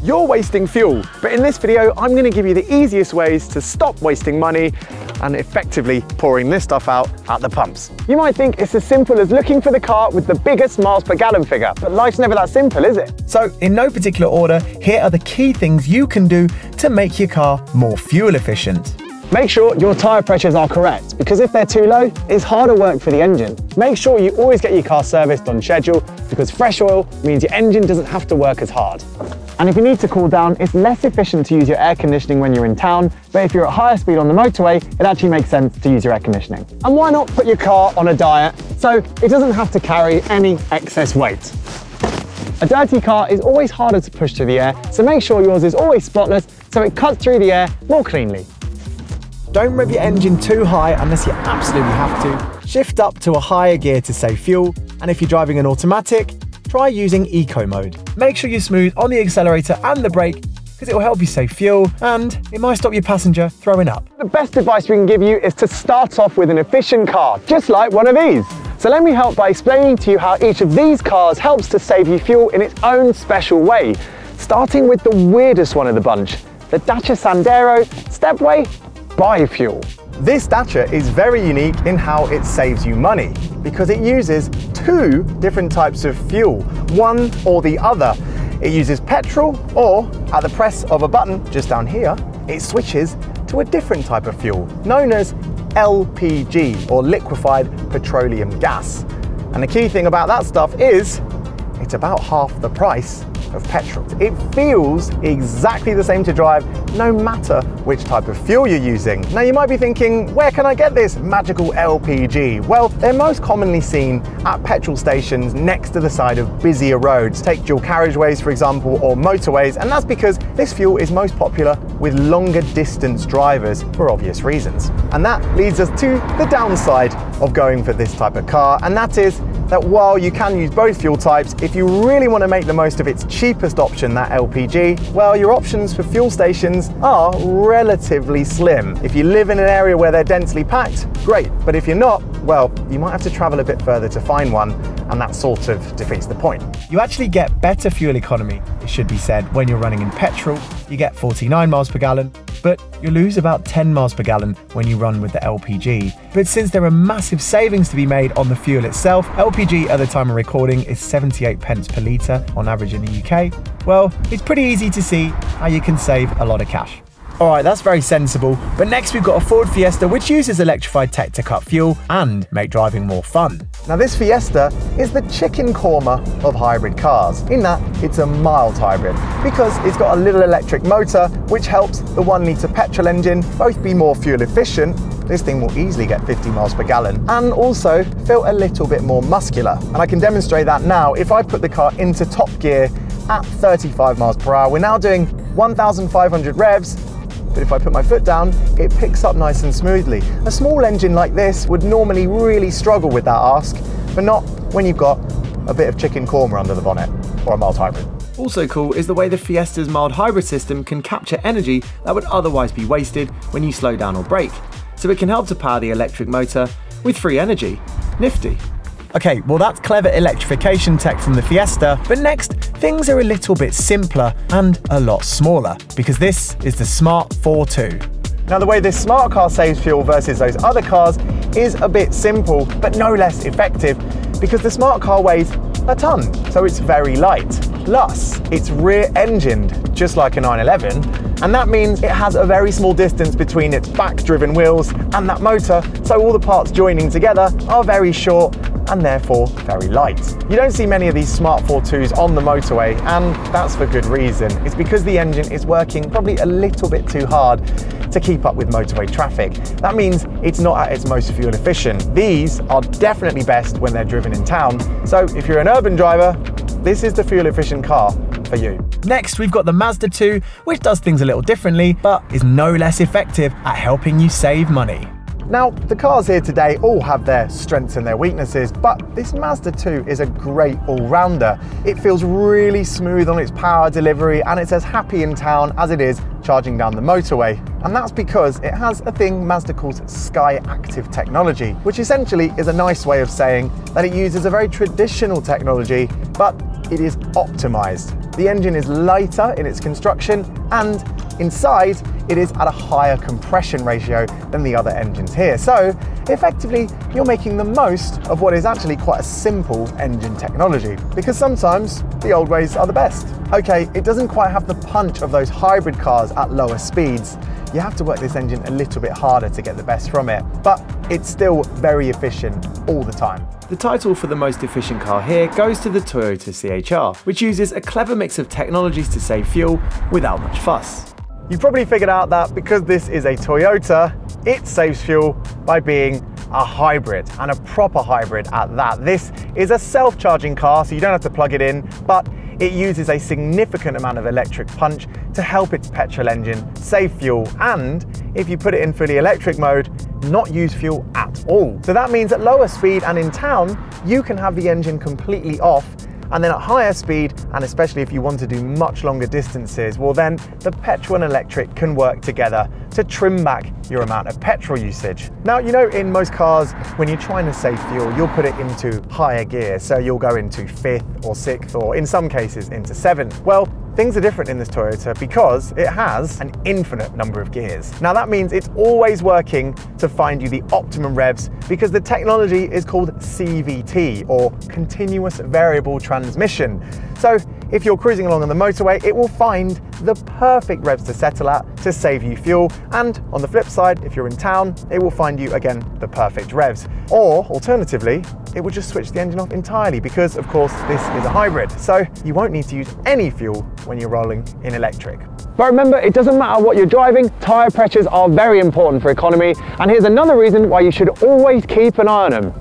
you're wasting fuel. But in this video, I'm going to give you the easiest ways to stop wasting money and effectively pouring this stuff out at the pumps. You might think it's as simple as looking for the car with the biggest miles per gallon figure, but life's never that simple, is it? So, in no particular order, here are the key things you can do to make your car more fuel efficient. Make sure your tyre pressures are correct, because if they're too low, it's harder work for the engine. Make sure you always get your car serviced on schedule, because fresh oil means your engine doesn't have to work as hard. And if you need to cool down, it's less efficient to use your air conditioning when you're in town, but if you're at higher speed on the motorway, it actually makes sense to use your air conditioning. And why not put your car on a diet so it doesn't have to carry any excess weight? A dirty car is always harder to push to the air, so make sure yours is always spotless so it cuts through the air more cleanly. Don't rev your engine too high unless you absolutely have to. Shift up to a higher gear to save fuel, and if you're driving an automatic, try using eco mode. Make sure you're smooth on the accelerator and the brake, because it will help you save fuel and it might stop your passenger throwing up. The best advice we can give you is to start off with an efficient car, just like one of these. So let me help by explaining to you how each of these cars helps to save you fuel in its own special way, starting with the weirdest one of the bunch, the Dacia Sandero Stepway Bifuel. This Dacia is very unique in how it saves you money, because it uses two different types of fuel, one or the other. It uses petrol, or at the press of a button just down here, it switches to a different type of fuel, known as LPG, or liquefied petroleum gas. And the key thing about that stuff is, it's about half the price of petrol. It feels exactly the same to drive, no matter which type of fuel you're using. Now you might be thinking, where can I get this magical LPG? Well, they're most commonly seen at petrol stations next to the side of busier roads. Take dual carriageways, for example, or motorways, and that's because this fuel is most popular with longer distance drivers for obvious reasons. And that leads us to the downside of going for this type of car, and that is that while you can use both fuel types, if you really want to make the most of its cheapest option, that LPG, well, your options for fuel stations are relatively slim. If you live in an area where they're densely packed, great, but if you're not, well, you might have to travel a bit further to find one, and that sort of defeats the point. You actually get better fuel economy, it should be said, when you're running in petrol. You get 49 miles per gallon, but you lose about 10 miles per gallon when you run with the LPG. But since there are massive savings to be made on the fuel itself, LPG at the time of recording is 78 pence per litre on average in the UK, well, it's pretty easy to see how you can save a lot of cash. Alright, that's very sensible, but next we've got a Ford Fiesta which uses electrified tech to cut fuel and make driving more fun. Now this Fiesta is the chicken korma of hybrid cars, in that it's a mild hybrid, because it's got a little electric motor which helps the 1 litre petrol engine both be more fuel efficient, this thing will easily get 50 miles per gallon, and also feel a little bit more muscular. And I can demonstrate that now. If I put the car into top gear at 35 miles per hour, we're now doing 1,500 revs, but if I put my foot down, it picks up nice and smoothly. A small engine like this would normally really struggle with that ask, but not when you've got a bit of chicken korma under the bonnet, or a mild hybrid. Also cool is the way the Fiesta's mild hybrid system can capture energy that would otherwise be wasted when you slow down or brake, so it can help to power the electric motor with free energy. Nifty. Okay, well that's clever electrification tech from the Fiesta, but next, things are a little bit simpler and a lot smaller, because this is the Smart Fortwo. Now the way this smart car saves fuel versus those other cars is a bit simple, but no less effective, because the smart car weighs a ton, so it's very light. Plus, it's rear-engined, just like a 911, and that means it has a very small distance between its back-driven wheels and that motor, so all the parts joining together are very short and therefore very light. You don't see many of these Smart Fortwos on the motorway, and that's for good reason. It's because the engine is working probably a little bit too hard to keep up with motorway traffic. That means it's not at its most fuel efficient. These are definitely best when they're driven in town, so if you're an urban driver, this is the fuel efficient car for you. Next, we've got the Mazda 2, which does things a little differently, but is no less effective at helping you save money. Now, the cars here today all have their strengths and their weaknesses, but this Mazda 2 is a great all-rounder. It feels really smooth on its power delivery, and it's as happy in town as it is charging down the motorway. And that's because it has a thing Mazda calls Sky Active technology, which essentially is a nice way of saying that it uses a very traditional technology, but it is optimized. the engine is lighter in its construction, and inside it is at a higher compression ratio than the other engines here. So effectively, you're making the most of what is actually quite a simple engine technology, because sometimes the old ways are the best. Okay, it doesn't quite have the punch of those hybrid cars at lower speeds. You have to work this engine a little bit harder to get the best from it, but it's still very efficient all the time. The title for the most efficient car here goes to the Toyota CHR, which uses a clever mix of technologies to save fuel without much fuss. You've probably figured out that because this is a Toyota, it saves fuel by being a hybrid, and a proper hybrid at that. This is a self-charging car, so you don't have to plug it in, but it uses a significant amount of electric punch to help its petrol engine save fuel, and if you put it in fully electric mode, not use fuel at all. So that means at lower speed and in town, you can have the engine completely off, and then at higher speed, and especially if you want to do much longer distances, well then the petrol and electric can work together to trim back your amount of petrol usage. Now, you know, in most cars, when you're trying to save fuel, you'll put it into higher gear. So you'll go into 5th or 6th, or in some cases into 7th. Well, things are different in this Toyota because it has an infinite number of gears. Now that means it's always working to find you the optimum revs, because the technology is called CVT, or continuous variable transmission. So if you're cruising along on the motorway, it will find the perfect revs to settle at to save you fuel. And on the flip side, if you're in town, it will find you, again, the perfect revs. Or alternatively, it will just switch the engine off entirely, because of course this is a hybrid. So you won't need to use any fuel when you're rolling in electric. But remember, it doesn't matter what you're driving, tyre pressures are very important for economy. And here's another reason why you should always keep an eye on them.